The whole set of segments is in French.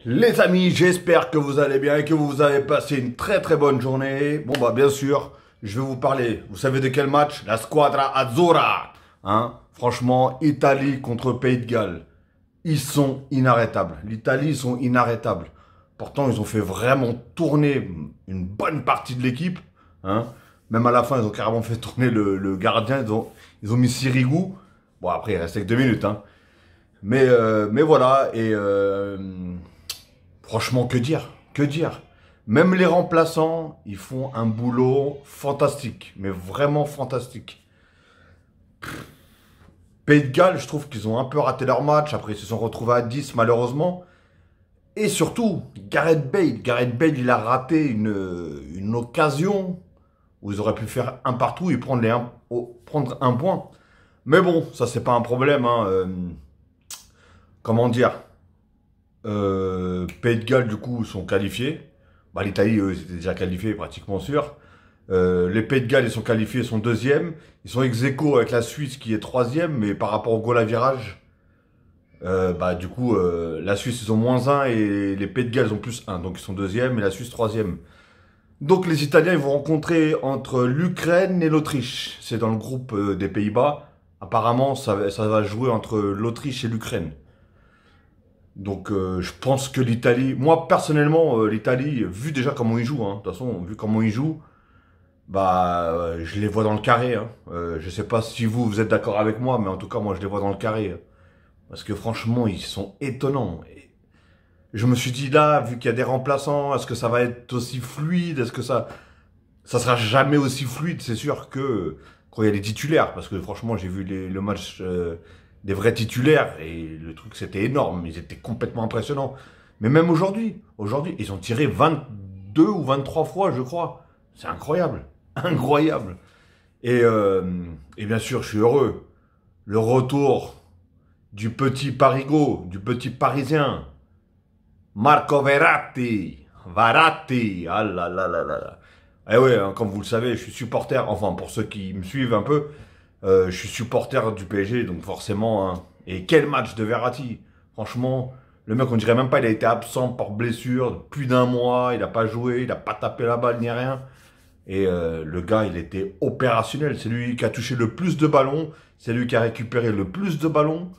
Les amis, j'espère que vous allez bien et que vous avez passé une très bonne journée. Bon bah bien sûr, je vais vous parler. Vous savez de quel match? La Squadra Azzurra. Hein? Franchement, Italie contre Pays de Galles. Ils sont inarrêtables. L'Italie, ils sont inarrêtables. Pourtant, ils ont fait vraiment tourner une bonne partie de l'équipe. Hein? Même à la fin, ils ont carrément fait tourner le gardien. Ils ont mis Sirigu. Bon, après, il restait que 2 minutes. Hein. Mais voilà. Franchement, que dire? Que dire? Même les remplaçants, ils font un boulot fantastique. Mais vraiment fantastique. Pays de Galles, je trouve qu'ils ont un peu raté leur match. Après, ils se sont retrouvés à 10, malheureusement. Et surtout, Gareth Bale. Gareth Bale, il a raté une occasion où ils auraient pu faire un partout et prendre un point. Mais bon, ça, c'est pas un problème. Hein. Comment dire? Pays de Galles, du coup, sont qualifiés. Bah, l'Italie, eux, ils étaient déjà qualifiés, pratiquement sûr. Les Pays de Galles, ils sont qualifiés, ils sont deuxièmes. Ils sont ex aequo avec la Suisse, qui est troisième. Mais par rapport au goal à virage, bah, du coup, la Suisse, ils ont -1 et les Pays de Galles, ils ont +1. Donc, ils sont deuxièmes et la Suisse, troisième. Donc, les Italiens, ils vont rencontrer entre l'Ukraine et l'Autriche. C'est dans le groupe des Pays-Bas. Apparemment, ça va jouer entre l'Autriche et l'Ukraine. Donc je pense que l'Italie, moi personnellement, l'Italie, vu déjà comment ils jouent, hein, de toute façon, vu comment ils jouent, bah je les vois dans le carré. Hein. Je sais pas si vous êtes d'accord avec moi, mais en tout cas moi je les vois dans le carré. Hein. Parce que franchement, ils sont étonnants. Et je me suis dit là, vu qu'il y a des remplaçants, est-ce que ça va être aussi fluide? Est-ce que ça sera jamais aussi fluide? C'est sûr que quand il y a les titulaires, parce que franchement j'ai vu le match des vrais titulaires et le truc c'était énorme, ils étaient complètement impressionnants. Mais même aujourd'hui ils ont tiré 22 ou 23 fois je crois. C'est incroyable, incroyable. Et bien sûr je suis heureux. Le retour du petit Parigo, du petit Parisien, Marco Verratti, ah là là là là là. Eh ouais, hein, comme vous le savez, je suis supporter, enfin pour ceux qui me suivent un peu, je suis supporter du PSG, donc forcément, hein. Et quel match de Verratti. Franchement, le mec, on dirait même pas, il a été absent par blessure, plus d'1 mois, il n'a pas joué, il n'a pas tapé la balle ni rien. Et le gars, il était opérationnel. C'est lui qui a touché le plus de ballons, c'est lui qui a récupéré le plus de ballons.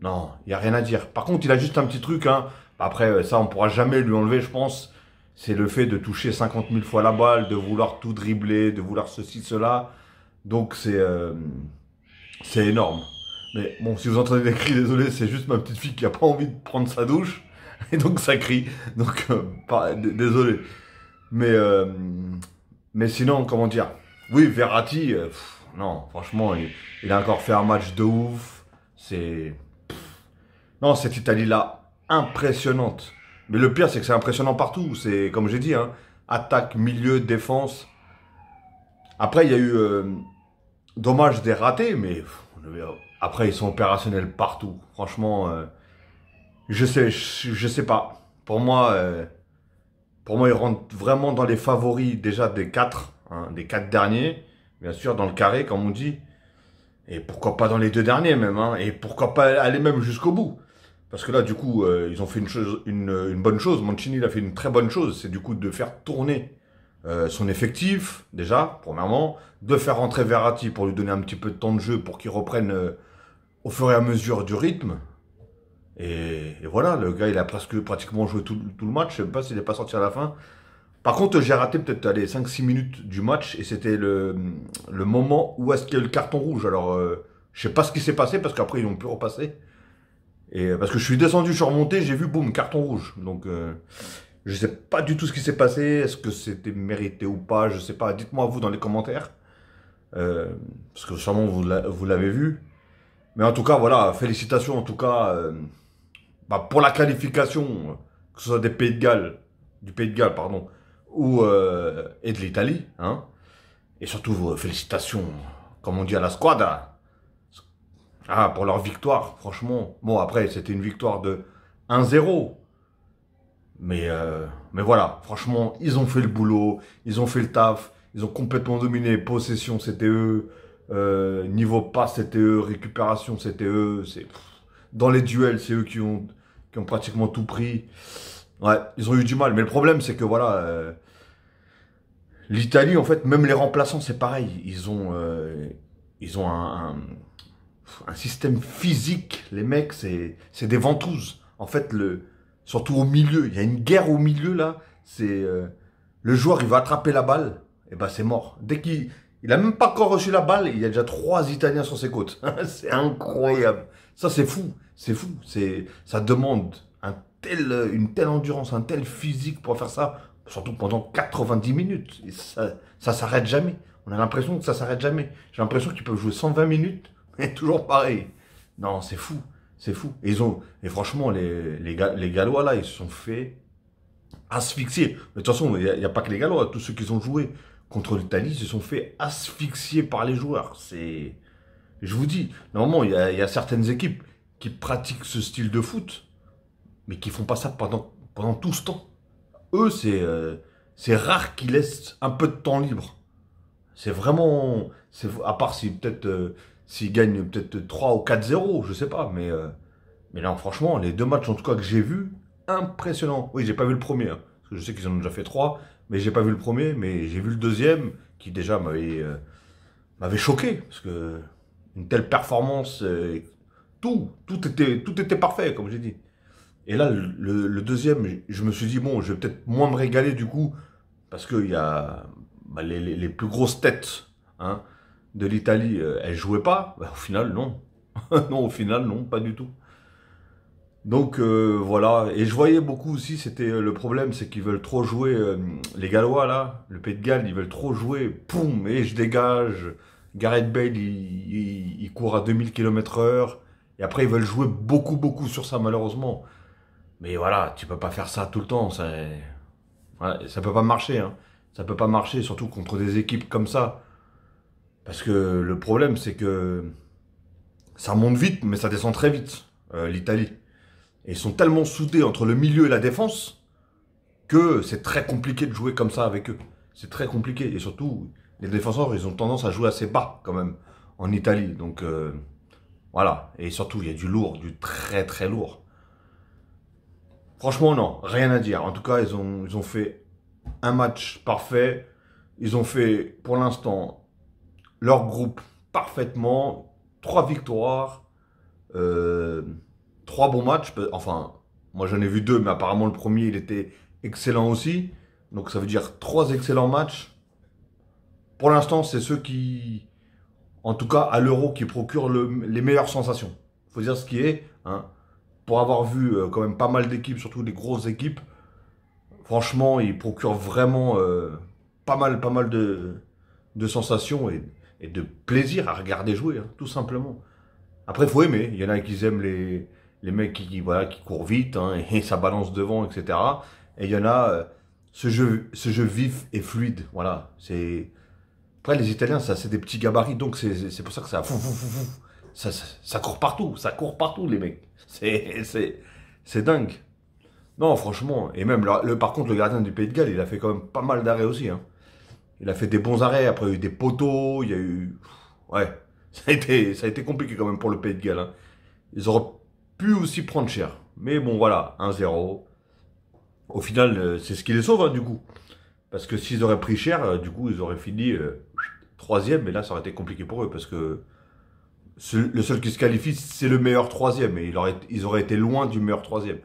Non, il n'y a rien à dire. Par contre, il a juste un petit truc, hein. Après, ça, on pourra jamais lui enlever, je pense. C'est le fait de toucher 50 000 fois la balle, de vouloir tout dribbler, de vouloir ceci, cela. Donc, c'est énorme. Mais bon, si vous entendez des cris, désolé, c'est juste ma petite fille qui a pas envie de prendre sa douche. Et donc, ça crie. Donc, désolé. Mais, euh, mais sinon, comment dire? Oui, Verratti, non, franchement, il a encore fait un match de ouf. C'est... Non, cette Italie-là, impressionnante. Mais le pire, c'est que c'est impressionnant partout. C'est, comme j'ai dit, hein, attaque, milieu, défense. Après, il y a eu, dommage des ratés, mais après, ils sont opérationnels partout. Franchement, je sais pas. Pour moi, ils rentrent vraiment dans les favoris déjà des 4, hein, des 4 derniers. Bien sûr, dans le carré, comme on dit. Et pourquoi pas dans les 2 derniers même, hein. Et pourquoi pas aller même jusqu'au bout. Parce que là, du coup, ils ont fait une bonne chose. Mancini, il a fait une très bonne chose. C'est du coup de faire tourner son effectif, déjà, premièrement. De faire rentrer Verratti pour lui donner un petit peu de temps de jeu pour qu'il reprenne au fur et à mesure du rythme. Et voilà, le gars, il a pratiquement joué tout le match. Je sais même pas s'il n'est pas sorti à la fin. Par contre, j'ai raté peut-être les 5-6 minutes du match. Et c'était le moment où est-ce qu'il y a eu le carton rouge. Alors, je sais pas ce qui s'est passé parce qu'après, ils ont pu repasser. Et parce que je suis descendu, je suis remonté, j'ai vu, boum, carton rouge. Donc, je sais pas du tout ce qui s'est passé. Est-ce que c'était mérité ou pas? Je sais pas. Dites-moi vous dans les commentaires. Parce que sûrement vous l'avez vu. Mais en tout cas, voilà, félicitations en tout cas bah, pour la qualification, que ce soit des Pays de Galles, du Pays de Galles, pardon, ou et de l'Italie, hein. Et surtout, félicitations, comme on dit à la squadra. Ah, pour leur victoire, franchement. Bon, après, c'était une victoire de 1-0. Mais voilà, franchement, ils ont fait le boulot, ils ont fait le taf, ils ont complètement dominé. Possession, c'était eux. Niveau passe, c'était eux. Récupération, c'était eux. Dans les duels, c'est eux qui ont pratiquement tout pris. Ouais, ils ont eu du mal. Mais le problème, c'est que voilà, l'Italie, en fait, même les remplaçants, c'est pareil. Ils ont un système physique. Les mecs, c'est des ventouses. En fait, surtout au milieu, il y a une guerre au milieu là. Le joueur, il va attraper la balle, et ben c'est mort. Dès il a même pas encore reçu la balle, il y a déjà 3 Italiens sur ses côtes. C'est incroyable. Ça, c'est fou. C'est fou. Ça demande une telle endurance, un tel physique pour faire ça, surtout pendant 90 minutes. Et ça s'arrête jamais. On a l'impression que ça s'arrête jamais. J'ai l'impression qu'ils peuvent jouer 120 minutes, mais toujours pareil. Non, c'est fou. C'est fou. Et franchement, les Gallois, là, ils se sont fait asphyxier. Mais de toute façon, il n'y a pas que les Gallois. Tous ceux qui ont joué contre l'Italie se sont fait asphyxier par les joueurs. Je vous dis, normalement, il y a certaines équipes qui pratiquent ce style de foot, mais qui font pas ça pendant tout ce temps. Eux, c'est rare qu'ils laissent un peu de temps libre. C'est vraiment, à part si peut-être s'ils gagnent peut-être 3 ou 4-0, je sais pas, mais là, franchement, les 2 matchs en tout cas que j'ai vus, impressionnant. Oui, j'ai pas vu le premier, hein, parce que je sais qu'ils en ont déjà fait 3, mais j'ai pas vu le premier, mais j'ai vu le deuxième, qui déjà m'avait choqué, parce que une telle performance, tout était parfait, comme j'ai dit. Et là, le deuxième, je me suis dit, bon, je vais peut-être moins me régaler du coup, parce qu'il y a les plus grosses têtes, hein, de l'Italie, elles jouaient pas. Bah, au final, non. Non, au final, non, pas du tout. Donc voilà, et je voyais beaucoup aussi, c'était le problème, c'est qu'ils veulent trop jouer, les Gallois là, le Pays de Galles, ils veulent trop jouer, poum, et je dégage, Gareth Bale, il court à 2000 km/h, et après ils veulent jouer beaucoup, beaucoup sur ça malheureusement. Mais voilà, tu peux pas faire ça tout le temps, voilà, ça peut pas marcher, hein. Ça peut pas marcher, surtout contre des équipes comme ça. Parce que le problème, c'est que ça monte vite, mais ça descend très vite, l'Italie. Et ils sont tellement soudés entre le milieu et la défense que c'est très compliqué de jouer comme ça avec eux. C'est très compliqué. Et surtout, les défenseurs, ils ont tendance à jouer assez bas quand même en Italie. Donc voilà. Et surtout, il y a du lourd, du très très lourd. Franchement, non, rien à dire. En tout cas, ils ont fait un match parfait. Ils ont fait, pour l'instant, leur groupe parfaitement. 3 victoires. euh, 3 bons matchs. Enfin, moi j'en ai vu 2, mais apparemment le premier il était excellent aussi. Donc ça veut dire 3 excellents matchs. Pour l'instant, c'est ceux qui, en tout cas à l'Euro, qui procurent les meilleures sensations. Faut dire ce qui est, hein. Pour avoir vu quand même pas mal d'équipes, surtout des grosses équipes, franchement, ils procurent vraiment pas mal de sensations et de plaisir à regarder jouer, hein, tout simplement. Après, il faut aimer. Il y en a qui aiment les mecs voilà, qui courent vite, hein, et ça balance devant, etc. Et il y en a ce jeu vif et fluide. Voilà. Après, les Italiens, ça, c'est des petits gabarits, donc c'est pour ça que ça, fou, fou, fou, fou. Ça court partout. Ça court partout, les mecs. C'est dingue. Non, franchement. Et même, par contre, le gardien du Pays de Galles, il a fait quand même pas mal d'arrêts aussi, hein. Il a fait des bons arrêts. Après, il y a eu des poteaux. Il y a eu. Ouais. Ça a été compliqué quand même pour le Pays de Galles, hein. Ils auraient pu aussi prendre cher. Mais bon, voilà, 1-0. Au final, c'est ce qui les sauve, hein, du coup. Parce que s'ils auraient pris cher, du coup, ils auraient fini troisième. Et là, ça aurait été compliqué pour eux. Parce que le seul qui se qualifie, c'est le meilleur troisième. Et ils auraient été loin du meilleur troisième.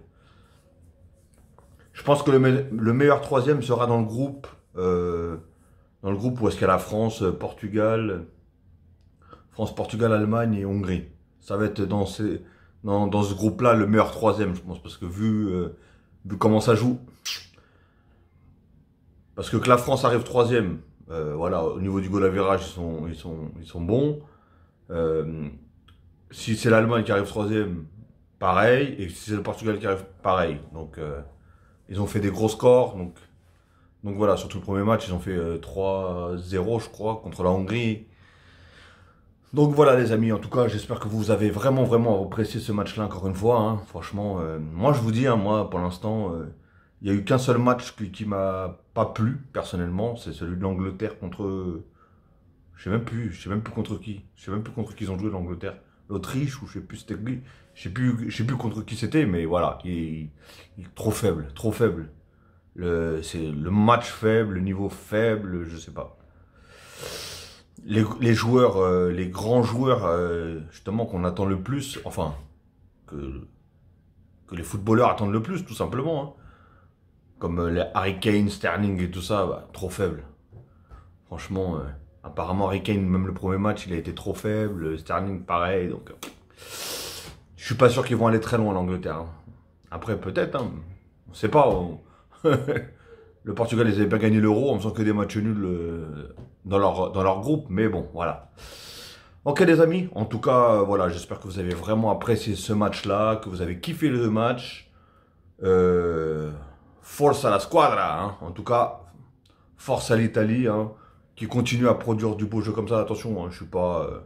Je pense que le meilleur troisième sera dans le groupe où est-ce qu'il y a la France, Portugal, Portugal, Allemagne et Hongrie. Ça va être dans ce groupe-là le meilleur troisième, je pense, parce que vu comment ça joue, parce que la France arrive troisième, voilà, au niveau du goal average, ils sont bons. Euh, Si c'est l'Allemagne qui arrive troisième, pareil, et si c'est le Portugal qui arrive, pareil. Donc, ils ont fait des gros scores, donc voilà, surtout le premier match, ils ont fait 3-0, je crois, contre la Hongrie. Donc voilà les amis, en tout cas j'espère que vous avez vraiment vraiment apprécié ce match-là encore une fois, hein. Franchement, moi je vous dis, hein, moi pour l'instant, il n'y a eu qu'un seul match qui m'a pas plu personnellement, c'est celui de l'Angleterre contre... Je sais même plus contre qui ils ont joué l'Angleterre. l'Autriche, ou je sais plus c'était qui, je sais plus contre qui c'était, mais voilà, il est trop faible, trop faible. C'est le match faible, le niveau faible, je sais pas. Les joueurs, les grands joueurs, justement, qu'on attend le plus, enfin, que, que les footballeurs attendent le plus, tout simplement, hein. Comme les Harry Kane, Sterling et tout ça, bah, trop faible. Franchement, apparemment Harry Kane, même le premier match, il a été trop faible, Sterling pareil, donc je suis pas sûr qu'ils vont aller très loin en Angleterre, hein. Après, peut-être, hein, on sait pas. Le Portugal, ils avaient bien gagné l'Euro en faisant que des matchs nuls dans leur groupe, mais bon, voilà. Ok les amis, en tout cas, voilà, j'espère que vous avez vraiment apprécié ce match-là, que vous avez kiffé le match. Euh, Force à la squadra, hein. En tout cas, force à l'Italie, hein, qui continue à produire du beau jeu comme ça. Attention, hein, je suis pas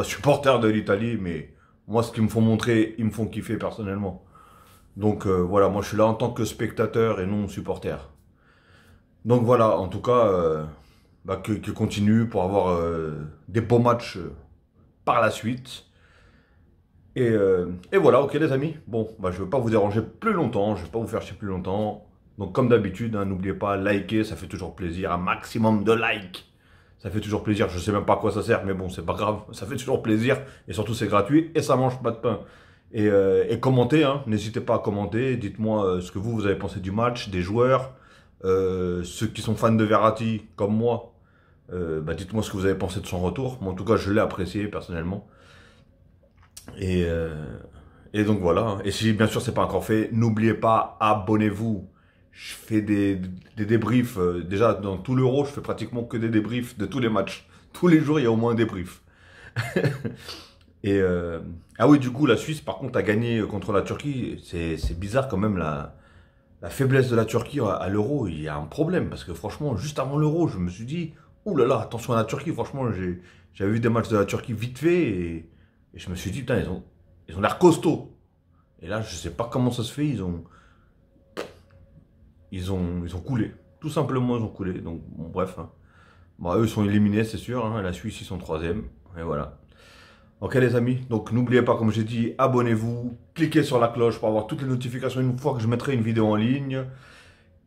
supporter de l'Italie, mais moi, ce qu'ils me font montrer, ils me font kiffer personnellement. Donc voilà, moi je suis là en tant que spectateur et non supporter. Donc voilà, en tout cas, bah, que continue pour avoir des beaux matchs par la suite. Et voilà, ok les amis. Bon, bah, je ne veux pas vous déranger plus longtemps, je ne vais pas vous faire chier plus longtemps. Donc comme d'habitude, hein, n'oubliez pas, liker, ça fait toujours plaisir, un maximum de likes. Ça fait toujours plaisir, je sais même pas à quoi ça sert, mais bon, c'est pas grave, ça fait toujours plaisir. Et surtout, c'est gratuit et ça mange pas de pain. Et commentez, hein, n'hésitez pas à commenter, dites-moi ce que vous avez pensé du match, des joueurs, ceux qui sont fans de Verratti, comme moi, bah, dites-moi ce que vous avez pensé de son retour. Moi, en tout cas, je l'ai apprécié personnellement. Et, euh, et donc voilà. Et si bien sûr c'est pas encore fait, n'oubliez pas, abonnez-vous. Je fais des débriefs. Déjà dans tout l'Euro, je fais pratiquement que des débriefs de tous les matchs. Tous les jours, il y a au moins un débrief. Et ah oui, du coup, la Suisse, par contre, a gagné contre la Turquie. C'est bizarre quand même la faiblesse de la Turquie à l'Euro. Il y a un problème parce que franchement, juste avant l'Euro, je me suis dit, ouh là là, attention à la Turquie. Franchement, j'avais vu des matchs de la Turquie vite fait et je me suis dit, putain, ils ont l'air costauds. Et là, je sais pas comment ça se fait, ils ont coulé. Tout simplement, ils ont coulé. Donc, bon, bref, hein. Bon, eux, ils sont éliminés, c'est sûr, hein. La Suisse, ils sont troisième. Et voilà. Ok, les amis. Donc, n'oubliez pas, comme j'ai dit, abonnez-vous. Cliquez sur la cloche pour avoir toutes les notifications une fois que je mettrai une vidéo en ligne.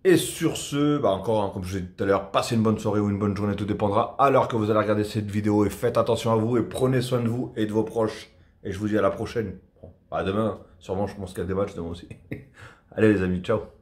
Et sur ce, bah encore, hein, comme je vous ai dit tout à l'heure, passez une bonne soirée ou une bonne journée, tout dépendra à l'heure que vous allez regarder cette vidéo. Et faites attention à vous et prenez soin de vous et de vos proches. Et je vous dis à la prochaine. Bon, à demain, sûrement, je pense qu'il y a des matchs demain aussi. Allez les amis, ciao.